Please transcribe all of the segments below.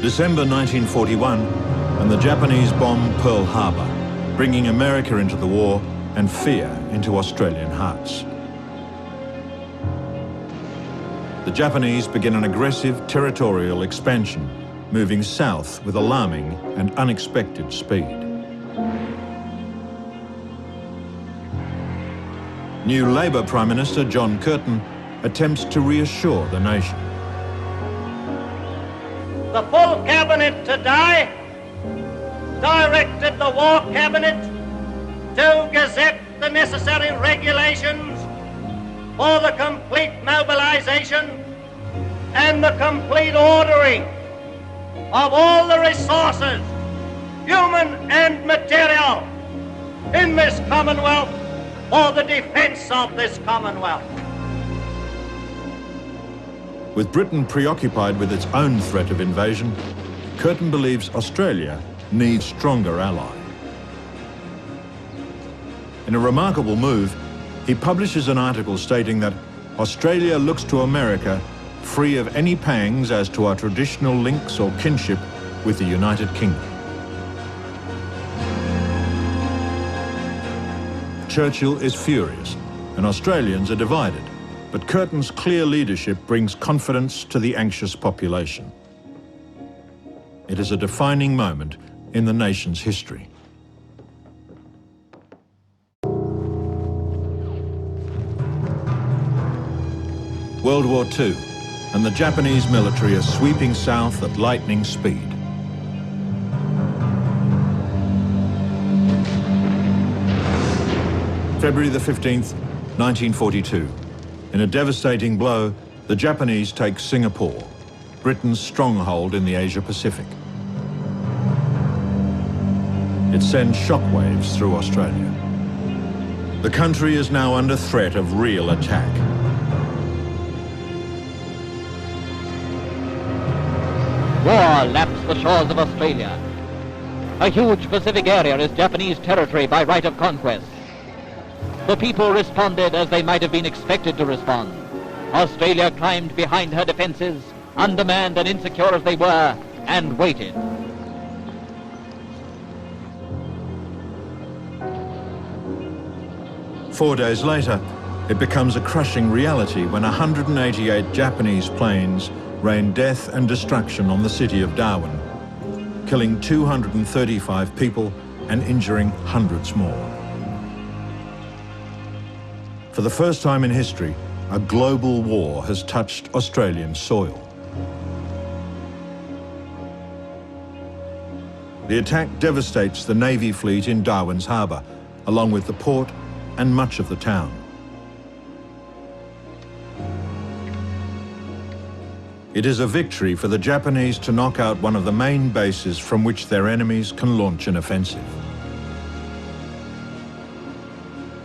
December 1941, and the Japanese bomb Pearl Harbor, bringing America into the war and fear into Australian hearts. The Japanese begin an aggressive territorial expansion, moving south with alarming and unexpected speed. New Labour Prime Minister John Curtin attempts to reassure the nation. The full cabinet today directed the War Cabinet to gazette the necessary regulations for the complete mobilization and the complete ordering of all the resources, human and material, in this Commonwealth for the defence of this Commonwealth. With Britain preoccupied with its own threat of invasion, Curtin believes Australia needs a stronger ally. In a remarkable move, he publishes an article stating that Australia looks to America free of any pangs as to our traditional links or kinship with the United Kingdom. Churchill is furious, and Australians are divided, but Curtin's clear leadership brings confidence to the anxious population. It is a defining moment in the nation's history. World War II, and the Japanese military are sweeping south at lightning speed. February the 15th, 1942. In a devastating blow, the Japanese take Singapore, Britain's stronghold in the Asia-Pacific. It sends shockwaves through Australia. The country is now under threat of real attack. War laps the shores of Australia. A huge Pacific area is Japanese territory by right of conquest. The people responded as they might have been expected to respond. Australia climbed behind her defenses, undermanned and insecure as they were, and waited. Four days later, it becomes a crushing reality when 188 Japanese planes rain death and destruction on the city of Darwin, killing 235 people and injuring hundreds more. For the first time in history, a global war has touched Australian soil. The attack devastates the Navy fleet in Darwin's harbour, along with the port and much of the town. It is a victory for the Japanese to knock out one of the main bases from which their enemies can launch an offensive.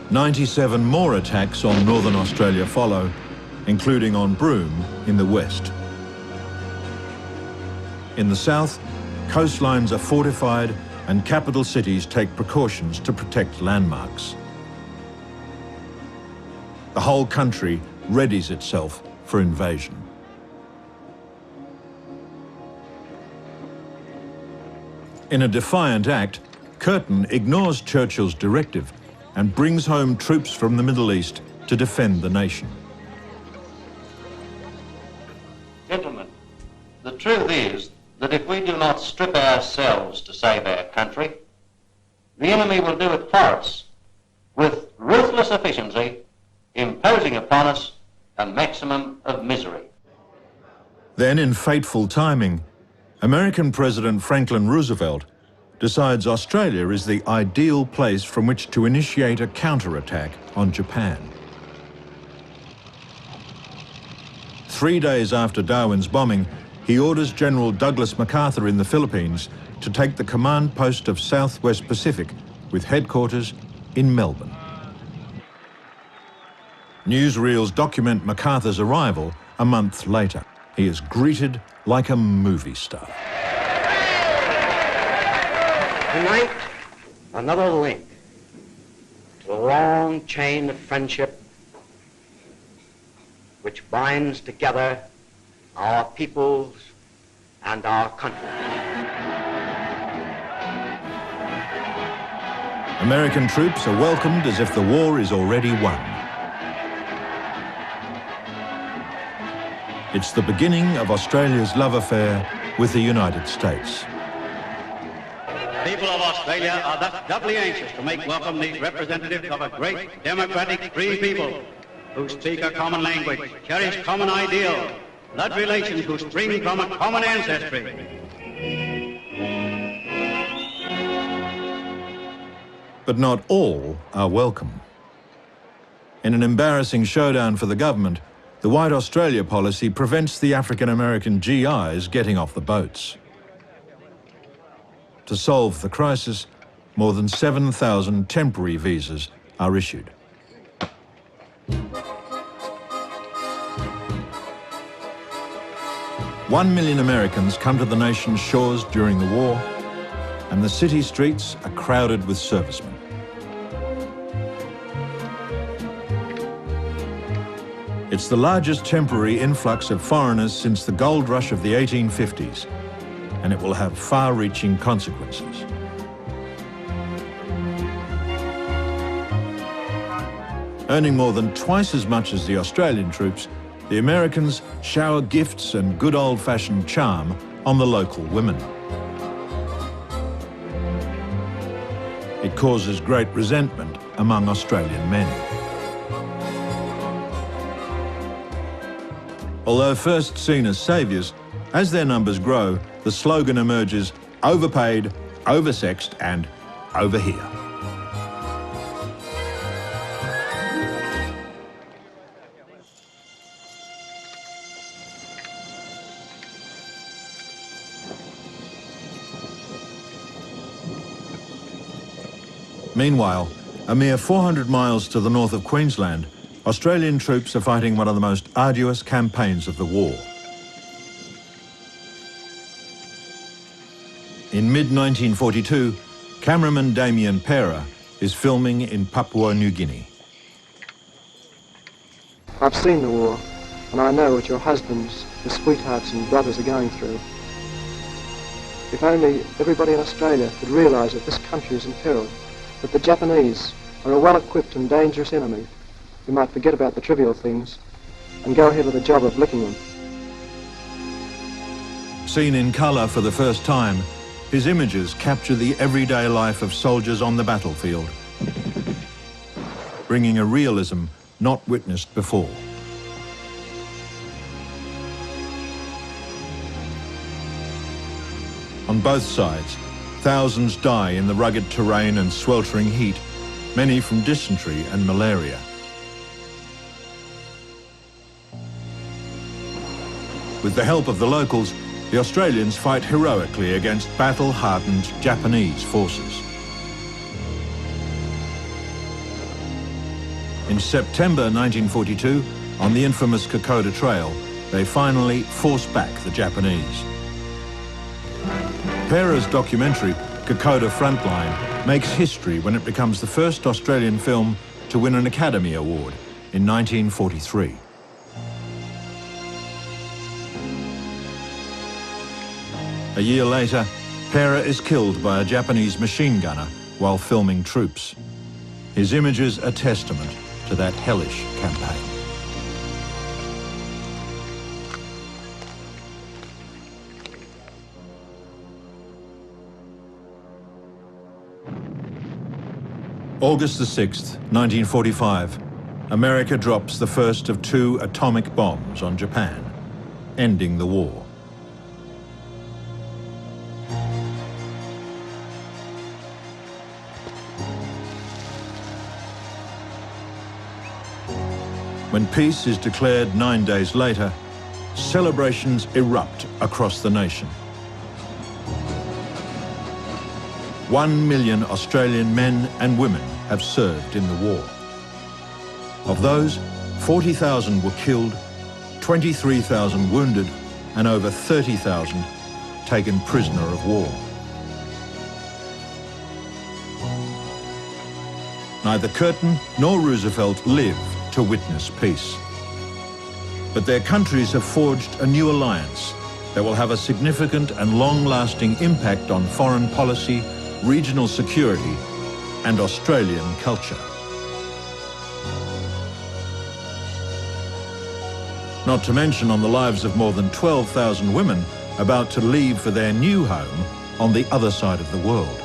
97 more attacks on northern Australia follow, including on Broome in the west. In the south, coastlines are fortified and capital cities take precautions to protect landmarks. The whole country readies itself for invasion. In a defiant act, Curtin ignores Churchill's directive and brings home troops from the Middle East to defend the nation. Gentlemen, the truth is that if we do not strip ourselves to save our country, the enemy will do it for us with ruthless efficiency, imposing upon us a maximum of misery. Then, in fateful timing, American President Franklin Roosevelt decides Australia is the ideal place from which to initiate a counterattack on Japan. 3 days after Darwin's bombing, he orders General Douglas MacArthur in the Philippines to take the command post of Southwest Pacific with headquarters in Melbourne. Newsreels document MacArthur's arrival a month later. He is greeted like a movie star. Tonight, another link to a long chain of friendship which binds together our peoples and our country. American troops are welcomed as if the war is already won. It's the beginning of Australia's love affair with the United States. People of Australia are thus doubly anxious to make welcome these representatives of a great, democratic, free people who speak a common language, cherish common ideals, blood relations who spring from a common ancestry. But not all are welcome. In an embarrassing showdown for the government, the White Australia policy prevents the African-American GIs getting off the boats. To solve the crisis, more than 7,000 temporary visas are issued. One million Americans come to the nation's shores during the war, and the city streets are crowded with servicemen. It's the largest temporary influx of foreigners since the gold rush of the 1850s, and it will have far-reaching consequences. Earning more than twice as much as the Australian troops, the Americans shower gifts and good old-fashioned charm on the local women. It causes great resentment among Australian men. Although first seen as saviours, as their numbers grow, the slogan emerges: overpaid, oversexed and over here. Meanwhile, a mere 400 miles to the north of Queensland, Australian troops are fighting one of the most arduous campaigns of the war. In mid-1942, cameraman Damien Pera is filming in Papua New Guinea. I've seen the war, and I know what your husbands, your sweethearts and brothers are going through. If only everybody in Australia could realise that this country is in peril, that the Japanese are a well-equipped and dangerous enemy, we might forget about the trivial things and go ahead with the job of licking them. Seen in colour for the first time, his images capture the everyday life of soldiers on the battlefield, bringing a realism not witnessed before. On both sides, thousands die in the rugged terrain and sweltering heat, many from dysentery and malaria. With the help of the locals, the Australians fight heroically against battle-hardened Japanese forces. In September 1942, on the infamous Kokoda Trail, they finally force back the Japanese. Pera's documentary, Kokoda Frontline, makes history when it becomes the first Australian film to win an Academy Award in 1943. A year later, Pera is killed by a Japanese machine gunner while filming troops. His images are testament to that hellish campaign. August the 6th, 1945, America drops the first of 2 atomic bombs on Japan, ending the war. When peace is declared 9 days later, celebrations erupt across the nation. 1 million Australian men and women have served in the war. Of those, 40,000 were killed, 23,000 wounded, and over 30,000 taken prisoner of war. Neither Curtin nor Roosevelt lived to witness peace. But their countries have forged a new alliance, that will have a significant and long-lasting impact on foreign policy, regional security, and Australian culture. Not to mention on the lives of more than 12,000 women about to leave for their new home on the other side of the world.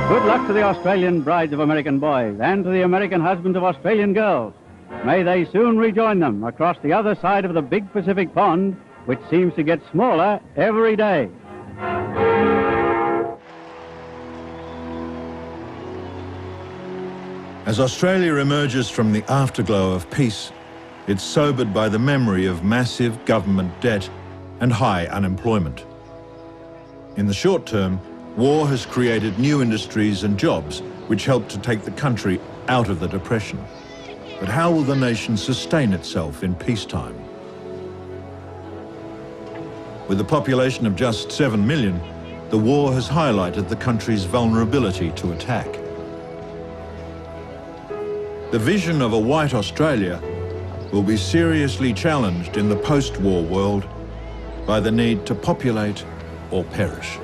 Good luck to the Australian brides of American boys and to the American husbands of Australian girls. May they soon rejoin them across the other side of the big Pacific pond, which seems to get smaller every day. As Australia emerges from the afterglow of peace, it's sobered by the memory of massive government debt and high unemployment. In the short term, war has created new industries and jobs which help to take the country out of the depression. But how will the nation sustain itself in peacetime? With a population of just 7 million, the war has highlighted the country's vulnerability to attack. The vision of a white Australia will be seriously challenged in the post-war world by the need to populate or perish.